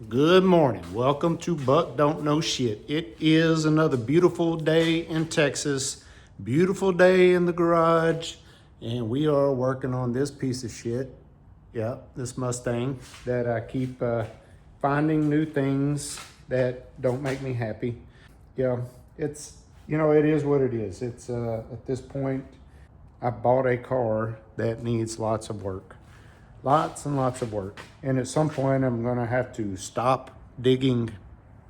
Good morning. Welcome to Buck Don't Know Shit. It is another beautiful day in Texas. Beautiful day in the garage. And we are working on this piece of shit. Yeah, this Mustang that I keep finding new things that don't make me happy. Yeah, it is what it is. It's at this point, I bought a car that needs lots of work. Lots and lots of work. And at some point, I'm gonna have to stop digging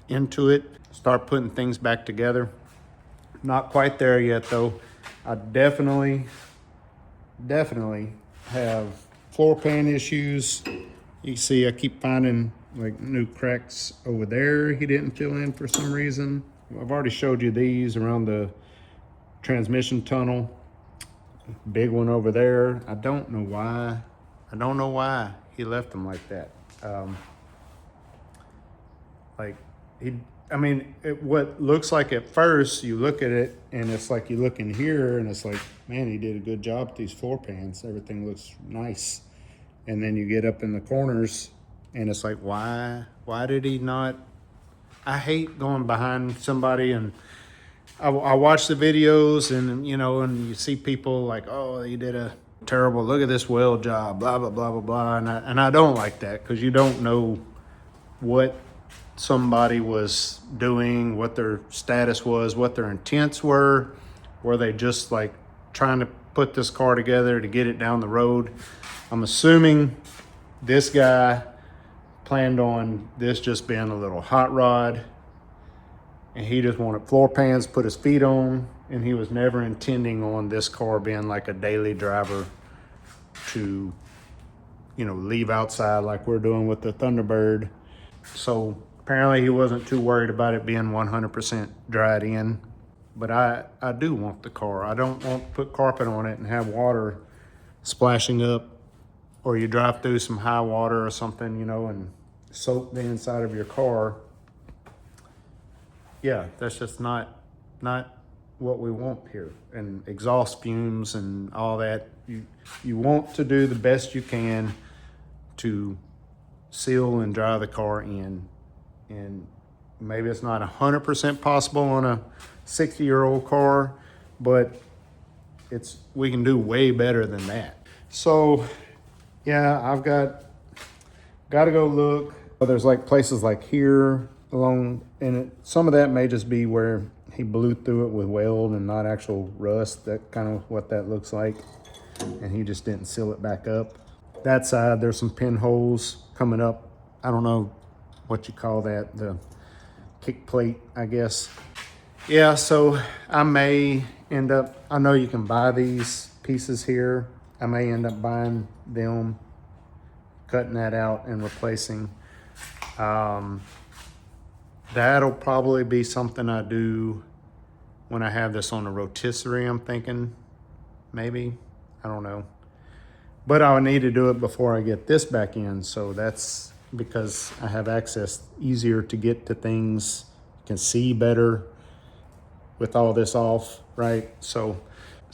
into it, start putting things back together. Not quite there yet though. I definitely have floor pan issues. You see, I keep finding like new cracks over there he didn't fill in for some reason. I've already showed you these around the transmission tunnel. Big one over there. I don't know why he left them like that. What looks like at first, you look at it and it's like you look in here and it's like, man, he did a good job with these floor pans. Everything looks nice. And then you get up in the corners and it's like, why did he not? I hate going behind somebody and I watch the videos and you see people like, oh, you did a terrible, look at this weld job, blah, blah, blah, blah, blah. And I don't like that because you don't know what somebody was doing, what their status was, what their intents were. Were they just like trying to put this car together to get it down the road? I'm assuming this guy planned on this just being a little hot rod and he just wanted floor pans, put his feet on, and he was never intending on this car being like a daily driver to, leave outside like we're doing with the Thunderbird. So apparently he wasn't too worried about it being 100% dried in. But I do want the car. I don't want to put carpet on it and have water splashing up, or you drive through some high water or something, and soak the inside of your car. Yeah, that's just not what we want here. And exhaust fumes and all that. You want to do the best you can to seal and dry the car in. And maybe it's not 100% possible on a 60-year-old car, but we can do way better than that. So yeah, I've got to go look. There's like places like here along, and some of that may just be where he blew through it with weld and not actual rust. That kind of what that looks like. And he just didn't seal it back up. That side, there's some pinholes coming up. I don't know what you call that, the kick plate, I guess. Yeah, so I may end up, I know you can buy these pieces here. I may end up buying them, cutting that out and replacing. That'll probably be something I do when I have this on the rotisserie, I'm thinking, maybe, I don't know. But I would need to do it before I get this back in, so that's because I have access easier to get to things, can see better with all this off, right? So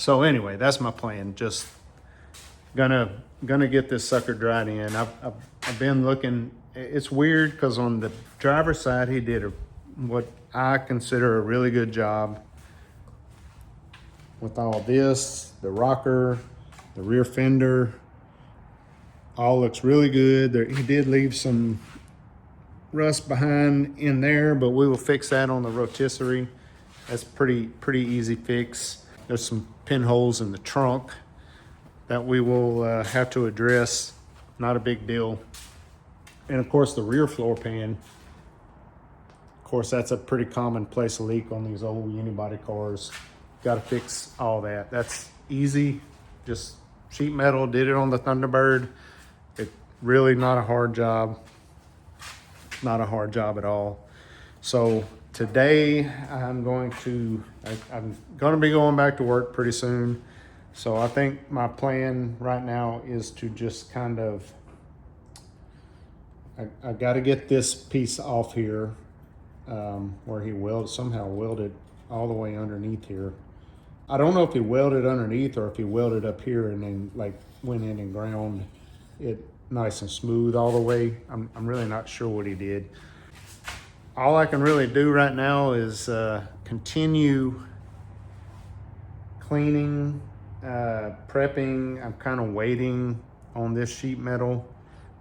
anyway, that's my plan. Just gonna get this sucker dried in. I've been looking. It's weird because on the driver's side, he did what I consider a really good job with all this, the rocker, the rear fender, all looks really good. He did leave some rust behind in there, but we will fix that on the rotisserie. That's pretty easy fix. There's some pinholes in the trunk that we will have to address. Not a big deal. And of course the rear floor pan, of course that's a pretty common place leak on these old unibody cars. Got to fix all that. That's easy, just sheet metal. Did it on the Thunderbird. It really not a hard job. Not a hard job at all. So today I'm going to be going back to work pretty soon. So I think my plan right now is to just kind of, I got to get this piece off here where he somehow welded all the way underneath here. I don't know if he welded underneath or if he welded up here and then like went in and ground it nice and smooth all the way. I'm really not sure what he did. All I can really do right now is continue cleaning, prepping. I'm kind of waiting on this sheet metal.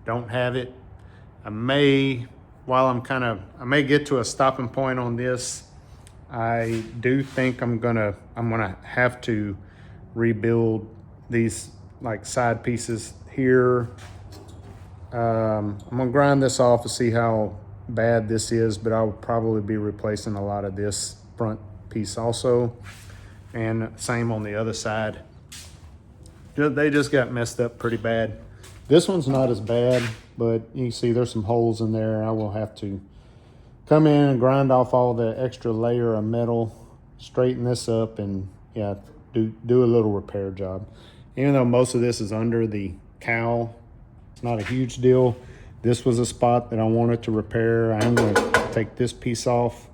Don't have it. I may get to a stopping point on this. I do think I'm gonna have to rebuild these like side pieces here. I'm gonna grind this off to see how bad this is, but I'll probably be replacing a lot of this front piece also, and same on the other side. They just got messed up pretty bad. This one's not as bad, but you can see there's some holes in there. I will have to come in and grind off all the extra layer of metal, straighten this up, and yeah, do a little repair job. Even though most of this is under the cowl, it's not a huge deal. This was a spot that I wanted to repair. I am going to take this piece off,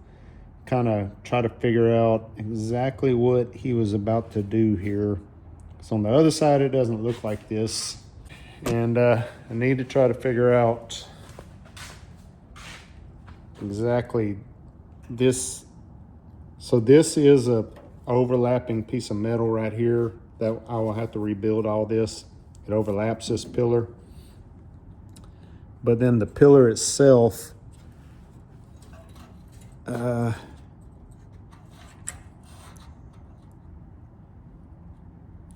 kind of try to figure out exactly what he was about to do here. So on the other side, it doesn't look like this. And I need to try to figure out exactly this. So this is a overlapping piece of metal right here that I will have to rebuild all this. It overlaps this pillar. But then the pillar itself, yeah,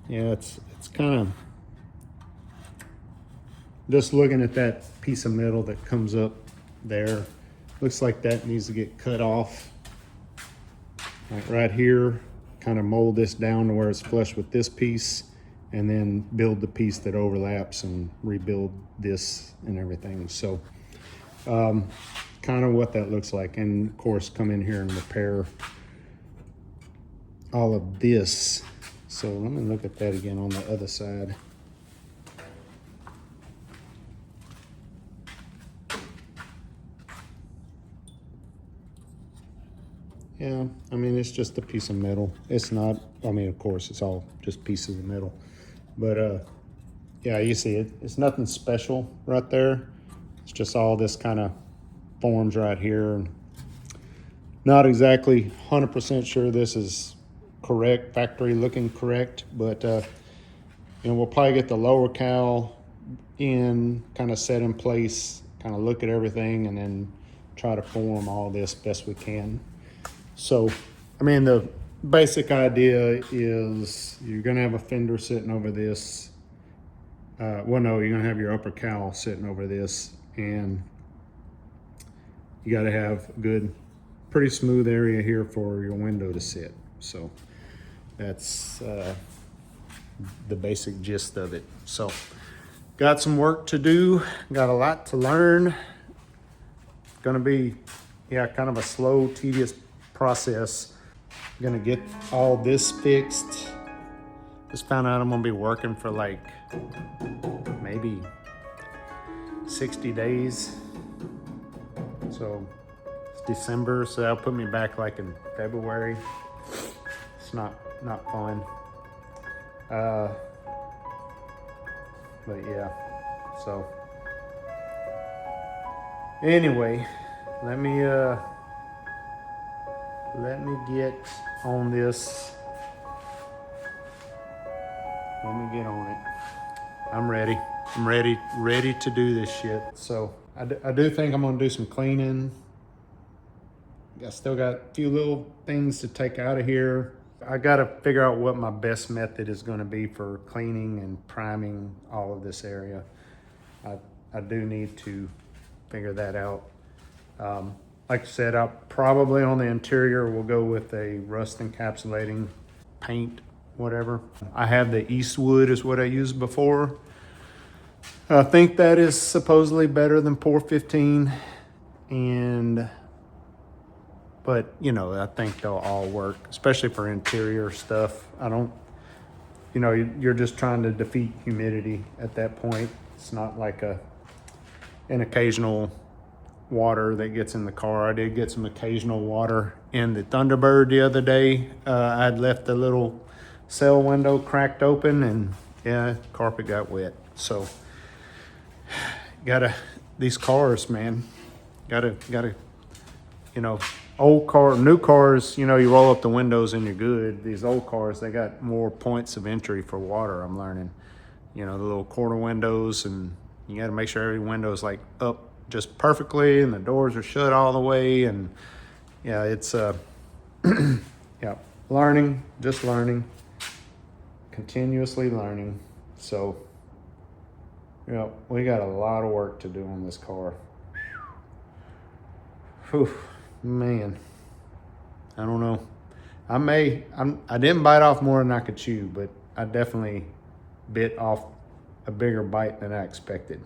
it's kind of, just looking at that piece of metal that comes up there, looks like that needs to get cut off. Like right here, kind of mold this down to where it's flush with this piece, and then build the piece that overlaps and rebuild this and everything. So kind of what that looks like. And of course, come in here and repair all of this. So let me look at that again on the other side. Yeah, I mean, it's just a piece of metal. It's not, I mean, of course, it's all just pieces of metal. But yeah, you see it. It's nothing special right there. It's just all this kind of forms right here. And not exactly 100% sure this is correct, factory looking correct, but you know, we'll probably get the lower cowl in, kind of set in place, kind of look at everything, and then try to form all this best we can. So, I mean, the basic idea is you're gonna have a fender sitting over this. Well, no, you're gonna have your upper cowl sitting over this, and you gotta have a good, pretty smooth area here for your window to sit. So that's the basic gist of it. So got some work to do, got a lot to learn. Gonna be, yeah, kind of a slow, tedious process. I'm gonna get all this fixed. Just found out I'm gonna be working for like maybe 60 days. So it's December, so that'll put me back like in February. It's not fun. But yeah, so anyway, let me get on this. Let me get on it. I'm ready. I'm ready to do this shit. So I do think I'm gonna do some cleaning. I still got a few little things to take out of here. I gotta figure out what my best method is gonna be for cleaning and priming all of this area. I do need to figure that out. Like I said, I'll probably on the interior will go with a rust encapsulating paint, whatever. I have the Eastwood is what I used before. I think that is supposedly better than 415, but you know, I think they'll all work, especially for interior stuff. I don't, you know, you're just trying to defeat humidity at that point. It's not like an occasional water that gets in the car. I did get some occasional water in the Thunderbird the other day. I'd left the little cell window cracked open, and yeah, carpet got wet. So these cars, man, gotta, you know, new cars, you roll up the windows and you're good. These old cars, they got more points of entry for water, I'm learning. The little quarter windows, and you gotta make sure every window is like up just perfectly and the doors are shut all the way. And yeah, it's, yeah, just learning, continuously learning. So, we got a lot of work to do on this car. Whew, man, I don't know. I didn't bite off more than I could chew, but I definitely bit off a bigger bite than I expected.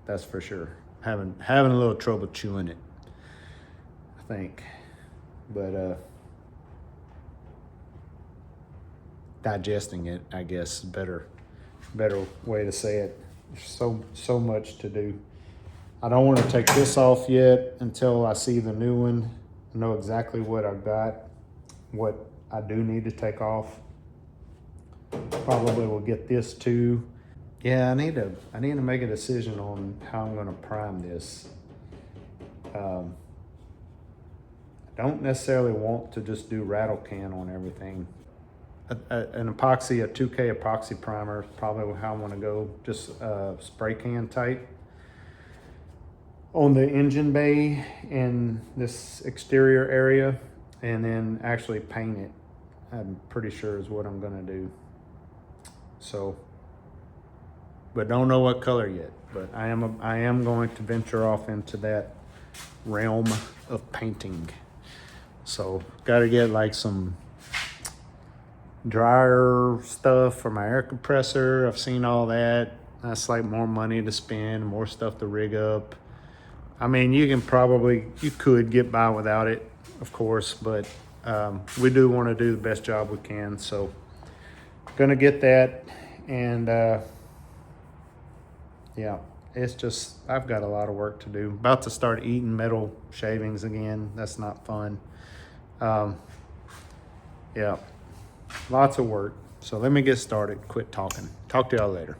That's for sure. Having a little trouble chewing it, I think. But digesting it, I guess, is better way to say it. There's so much to do. I don't want to take this off yet until I see the new one, know exactly what I've got, what I do need to take off. Probably will get this too. Yeah, I need to make a decision on how I'm going to prime this. I don't necessarily want to just do rattle can on everything. An epoxy, a 2K epoxy primer is probably how I want to go. Just spray can type on the engine bay and this exterior area, and then actually paint it. I'm pretty sure is what I'm gonna do. So, but don't know what color yet. But I am going to venture off into that realm of painting. So, got to get like some dryer stuff for my air compressor. I've seen all that. That's like more money to spend, more stuff to rig up. I mean, you could get by without it, of course, but we do want to do the best job we can. So gonna get that. And yeah, it's just, I've got a lot of work to do. About to start eating metal shavings again. That's not fun. Yeah, lots of work. So let me get started. Quit talking. Talk to y'all later.